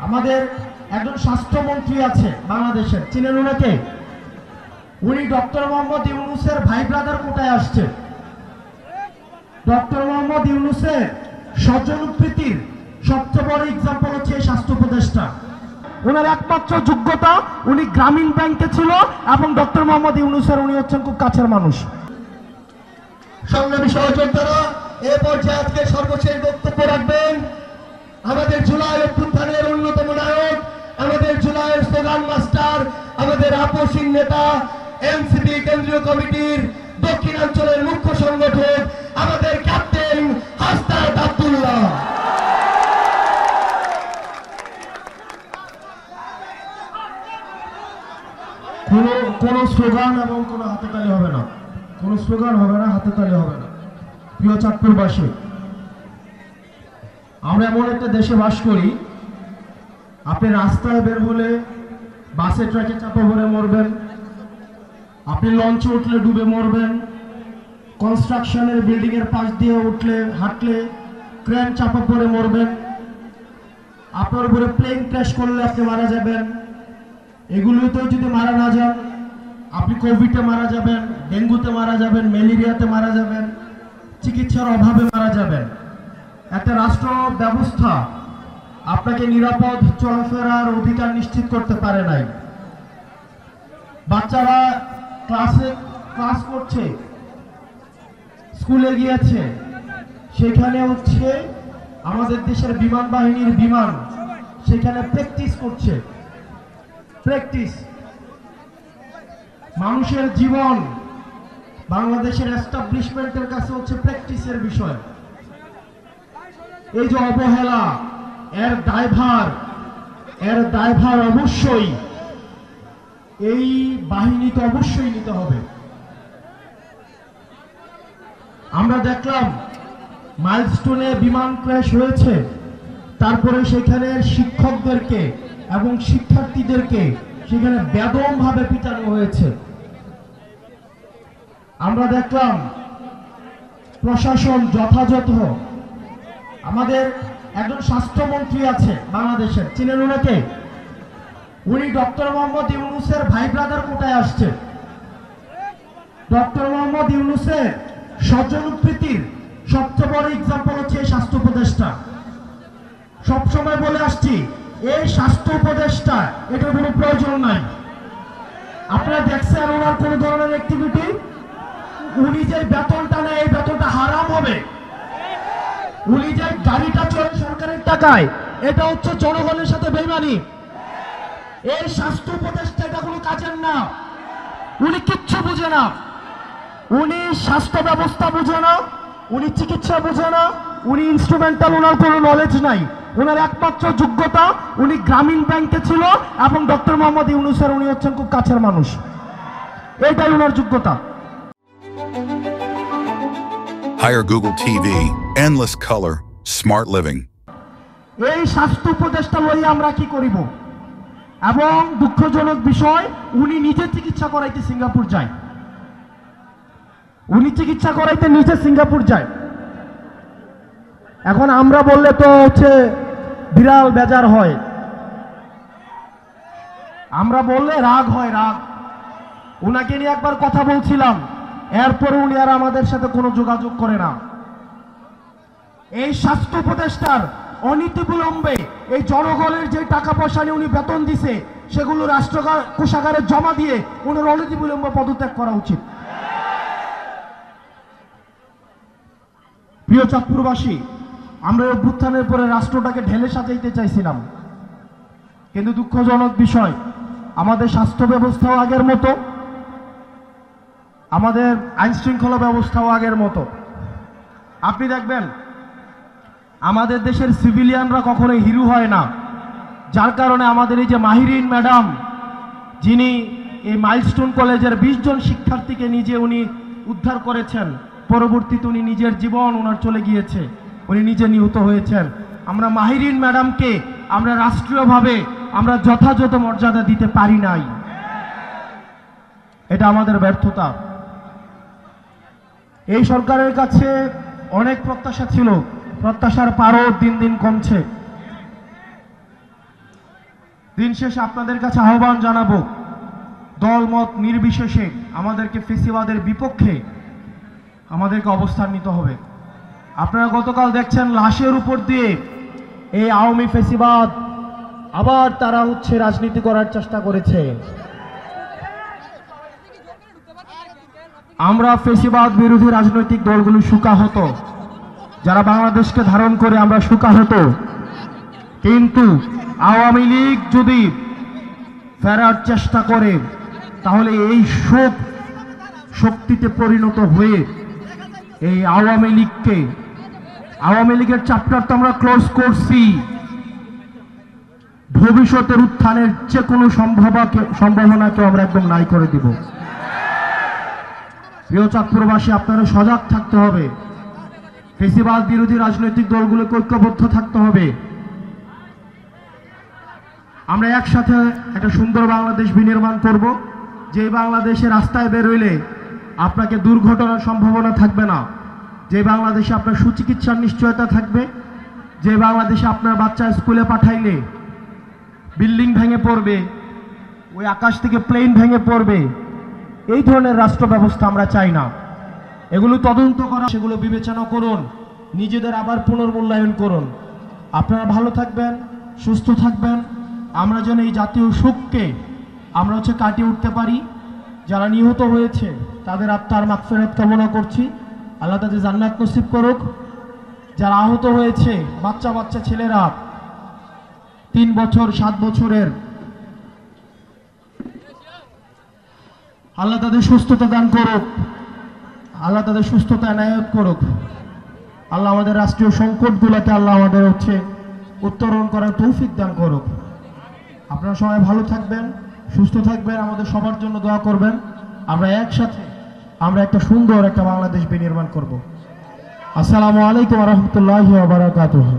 আমাদের একজন স্বাস্থ্যমন্ত্রী আছে বাংলাদেশের, চিনেন ওনাকে? উনি ডক্টর মোহাম্মদ ইউনূসের ভাই ব্রাদার কোটায় আসছে। ডক্টর মোহাম্মদ ইউনূসের স্বজনপ্রীতির সবচেয়ে বড় এক্সাম্পল হচ্ছে স্বাস্থ্য উপদেষ্টা। ওনার একমাত্র যোগ্যতা, উনি গ্রামীণ ব্যাংকে ছিল এবং ডক্টর মোহাম্মদ ইউনূসের উনি হচ্ছেন খুব কাছের মানুষ। সংগ্রামী সহযোদ্ধারা, এ পর্যায়ে আজকে সর্বশেষ বক্তব্য রাখবেন আমাদের জুলাই অভ্যুত্থানের অন্যতম নায়ক, আমাদের জুলাইয়ের স্লোগান মাস্টার, আমাদের আপসহীন নেতা, এনসিপি কেন্দ্রীয় কমিটির দক্ষিণাঞ্চলের মুখ্য সংগঠক, আমাদের ক্যাপ্টেন হাসনাত আব্দুল্লাহ। কোনো স্লোগান এবং কোনো হাতেতালি হবে না, কোনো স্লোগান হবে না, হাতেতালি হবে না। প্রিয় চাঁদপুরবাসী, আমরা এমন একটা দেশে বাস করি, আপনি রাস্তায় বের হলে বাসে ট্রাকে চাপা পড়ে মরবেন, আপনি লঞ্চে উঠলে ডুবে মরবেন, কনস্ট্রাকশনের বিল্ডিং এর পাশ দিয়ে উঠলে হাঁটলে ক্রেন চাপা পড়ে মরবেন, আপনার উপরে প্লেন ক্র্যাশ করলে আপনি মারা যাবেন। এগুলোতেও যদি মারা না যান, আপনি কোভিডে মারা যাবেন, ডেঙ্গুতে মারা যাবেন, ম্যালেরিয়াতে মারা যাবেন, চিকিৎসার অভাবে মারা যাবেন। একটা রাষ্ট্র ব্যবস্থা আপনাকে নিরাপদ চলাফেরার অধিকার নিশ্চিত করতে পারে নাই। বাচ্চারা ক্লাস করছে, স্কুলে গিয়েছে, সেখানে হচ্ছে আমাদের দেশের বিমান বাহিনীর বিমান সেখানে প্র্যাকটিস করছে। প্র্যাকটিস, মানুষের জীবন বাংলাদেশের এস্টাবলিশমেন্টের কাছে হচ্ছে প্র্যাকটিসের বিষয়। এই যে অবহেলা, এর দায়ভার অবশ্যই এই বাহিনীকে অবশ্যই নিতে হবে। আমরা দেখলাম মাইলস্টোনে বিমান ক্র্যাশ হয়েছে, তারপরে সেখানে শিক্ষকদেরকে এবং শিক্ষার্থীদেরকে সেখানে বেদমভাবে পিটানো হয়েছে। আমরা দেখলাম প্রশাসন যথাযথ, আমাদের একজন স্বাস্থ্যমন্ত্রী আছে বাংলাদেশের, চিনেন ওনাকে? উনি ডক্টর মোহাম্মদ ইউনূসের ভাই ব্রাদার কোটায় আসছে। ডক্টর মোহাম্মদ ইউনূসের স্বজনপ্রীতির সবচেয়ে বড় এক্সাম্পল হচ্ছে স্বাস্থ্য উপদেষ্টা। সবসময় বলে আসছি, এই স্বাস্থ্য উপদেষ্টা এটার কোনো প্রয়োজন নাই। আপনারা দেখছেন ওনার কোন ধরনের অ্যাক্টিভিটি? উনি যে বেতনটা নেয়, এই বেতনটা হারাম হবে। উনি যে গাড়িটা চলে সরকারের টাকায়, এটা হচ্ছে জনগণের সাথে বেইমানি। এই স্বাস্থ্য উপদেষ্টা এটা কোনো কাজের না, উনি কিচ্ছু বুঝে না। উনি স্বাস্থ্য ব্যবস্থা বুঝে না, উনি চিকিৎসা বুঝে না, উনি ইনস্ট্রুমেন্টাল, ওনার কোনো নলেজ নাই। ওনার একমাত্র যোগ্যতা, উনি গ্রামীণ ব্যাংকে ছিল এবং ডক্টর মোহাম্মদ ইউনূসের উনি হচ্ছেন খুব কাছের মানুষ। এটাই ওনার যোগ্যতা। Hire Google TV, endless color, smart living. এই স্বাস্থ্য উপদেষ্টা লইয়া আমরা কি করিব? এবং দুঃখজনক বিষয়, উনি নিজে চিকিৎসা করাইতে সিঙ্গাপুর যায়। উনি চিকিৎসা করাইতে নিজে সিঙ্গাপুর যায়। এখন আমরা বললে তো হচ্ছে বিড়াল বেজার হয়, আমরা বললে রাগ হয়, রাগ। উনাকে নিয়ে একবার কথা বলছিলাম, এরপরে উনি আর আমাদের সাথে কোনো যোগাযোগ করে না। এই স্বাস্থ্য উপদেষ্টার অনীতিবিলম্বে এই জনগণের যে টাকা পয়সা নিয়ে উনি বেতন দিছে, সেগুলো রাষ্ট্র কোষাগারে জমা দিয়ে উনার অনীতিবিলম্বে পদত্যাগ করা উচিত। প্রিয় চাঁদপুরবাসী, আমরা অভ্যুত্থানের পরে রাষ্ট্রটাকে ঢেলে সাজাইতে চাইছিলাম, কিন্তু দুঃখজনক বিষয়, আমাদের স্বাস্থ্য ব্যবস্থাও আগের মতো, আমাদের আইন শৃঙ্খলা ব্যবস্থাও আগের মতো। আপনি দেখবেন আমাদের দেশের সিভিলিয়ানরা কখনোই হিরো হয় না, যার কারণে আমাদের এই যে মাহিরিন ম্যাডাম, যিনি এই মাইলস্টোন কলেজের 20 জন শিক্ষার্থীকে নিজে উনি উদ্ধার করেছেন, পরবর্তীতে উনি নিজের জীবন ওনার চলে গিয়েছে, উনি নিজে নিহত হয়েছেন। আমরা মাহিরিন ম্যাডামকে আমরা রাষ্ট্রীয়ভাবে আমরা যথাযথ মর্যাদা দিতে পারি নাই, এটা আমাদের ব্যর্থতা। এই সরকারের কাছে অনেক প্রত্যাশা ছিল, প্রত্যাশার পারও দিন দিন কমছে। দিন শেষে আপনাদের কাছে আহ্বান জানাবো, দলমত নির্বিশেষে আমাদেরকে ফেসিবাদের বিপক্ষে আমাদেরকে অবস্থান নিতে হবে। আপনারা গতকাল দেখছেন লাশের উপর দিয়ে এই আওয়ামী ফেসিবাদ আবার তারা রাজনীতি করার চেষ্টা করেছে। আমরা ফেসিবাদ বিরোধী রাজনৈতিক দলগুলো সুকাহত, যারা বাংলাদেশকে ধারণ করে আমরা সুকাহত, কিন্তু আওয়ামী লীগ যদি ফেরার চেষ্টা করে তাহলে এই শোক শক্তিতে পরিণত হয়ে এই আওয়ামী লীগের চ্যাপ্টার তো আমরা ক্লোজ করছি, ভবিষ্যতের উত্থানের যে কোনো সম্ভাবনাকে আমরা একদম নাই করে দিব। প্রিয় চাঁদপুরবাসী, আপনারা সজাগ থাকতে হবে, ফেসিবাদ বিরোধী রাজনৈতিক দলগুলোকে ঐক্যবদ্ধ থাকতে হবে। আমরা একসাথে একটা সুন্দর বাংলাদেশ বিনির্মাণ করব, যে বাংলাদেশে রাস্তায় বেরোইলে আপনাকে দুর্ঘটনার সম্ভাবনা থাকবে না, যে বাংলাদেশে আপনার সুচিকিৎসার নিশ্চয়তা থাকবে, যে বাংলাদেশে আপনার বাচ্চা স্কুলে পাঠাইলে বিল্ডিং ভেঙে পড়বে, ওই আকাশ থেকে প্লেন ভেঙে পড়বে, এই ধরনের রাষ্ট্র ব্যবস্থা আমরা চাই না। এগুলো তদন্ত করা, সেগুলো বিবেচনা করুন, নিজেদের আবার পুনর্মূল্যায়ন করুন। আপনারা ভালো থাকবেন, সুস্থ থাকবেন, আমরা যেন এই জাতীয় শোককে আমরা কাটিয়ে উঠতে পারি। যারা নিহত হয়েছে তাদের আত্মার মাগফিরাত কামনা করছি, আল্লাহ তাদের জান্নাত নসিব করুক। যারা আহত হয়েছে, বাচ্চা বাচ্চা ছেলেরা 3 বছর 7 বছরের, আল্লাহ তাদের সুস্থতা দান করুক, আল্লাহ তাদের সুস্থতা এনায়েত করুক। আল্লাহ আমাদের রাষ্ট্রীয় সংকটগুলোকে আল্লাহ আমাদের উত্তরণ করার তৌফিক দান করুক। আপনারা সবাই ভালো থাকবেন, সুস্থ থাকবেন, আমাদের সবার জন্য দোয়া করবেন। আমরা একসাথে একটা সুন্দর একটা বাংলাদেশ বিনির্মাণ করব। আসসালামু আলাইকুম ওয়া রাহমাতুল্লাহি ওয়া বারাকাতুহু।